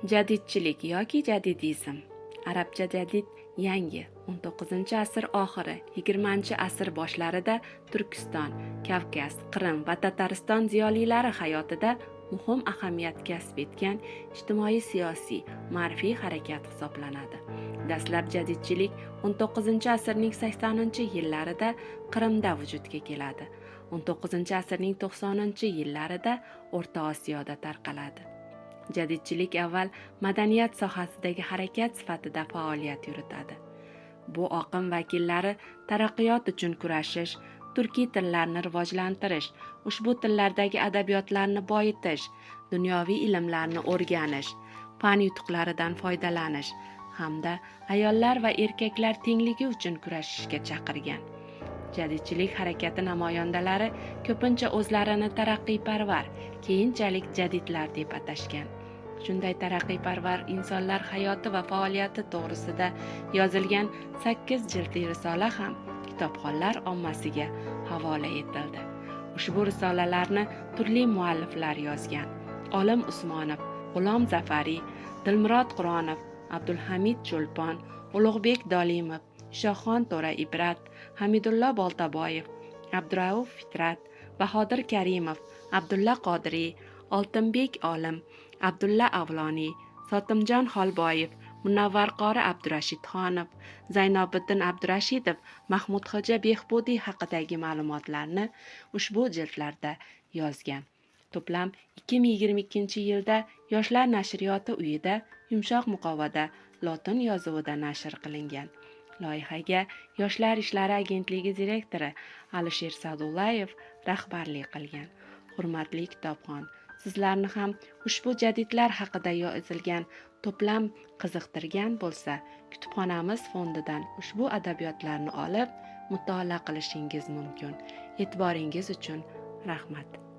Jadidchilik yoki jadidizm. Arabcha jadid yangi 19-asr oxiri 20-asr boshlarida Turkiston, Kavkaz, Qrim va Tatariston ziyolilari hayotida muhim ahamiyat kasb etgan ijtimoiy-siyosiy ma'rifiy harakat hisoblanadi. Dastlab jadidchilik 19-asrning 80-yillarida Qrimda vujudga keladi. 19-asrning 90-yillarida O'rta Osiyoda tarqaladi. Jadidchilik avval madaniyat sohasidagi harakat sifatida faoliyat yuritadi. Bu oqim vakillari taraqqiyot uchun kurashish, turkiy tillarni rivojlantirish, ushbu tillardagi adabiyotlarni boyitish, dunyoviy ilmlarni o'rganish, fan yutuqlaridan foydalanish hamda ayollar va erkaklar tengligi uchun kurashishga chaqirgan. Jadidchilik harakati namoyandalari ko'pincha o'zlarini taraqqiyparvar, keyinchalik jadidlar deb atashgan. Shunday taraqqiyparvar insonlar hayoti va faoliyati to'g'risida yozilgan 8 jildli risola ham kitobxonlar ommasiga havola etildi. Ushbu risolalarni turli mualliflar yozgan. Olim Usmonov, G'ulom Zafariy, Dilmurod Qur'onov, Abdulhamid Cho'lpon, Ulug'bek Dolimov, Shoxon To'ra Ibrat, Hamidullo Boltaboyev, Abdurauf Fitrat, Bahodir Karimov, Abdulla Qodiriy, Oltinbek Olim, Abdulla Avloniy, Sotimjon Xolboyev, Munavvarqori Abdurashidxonov, Zaynobiddin Abdurashidov, Mahmudxo'ja Behbudiy haqidagi ma'lumotlarni ushbu jildlarda yozgan. To'plam 2022-yilda Yoshlar nashriyoti uyida yumshoq muqovada lotin yozuvida nashr qilingan. Loyihaga Yoshlar ishlari agentligi direktori Alisher Sa'dullayev rahbarlik qilgan. Hurmatli kitobxon, sizlarni ham ushbu jadidlar haqida yozilgan to'plam qiziqtirgan bo'lsa, kutubxonamiz fondidan ushbu adabiyotlarni olib, mutolaa qilishingiz mumkin. E'tiboringiz uchun rahmat.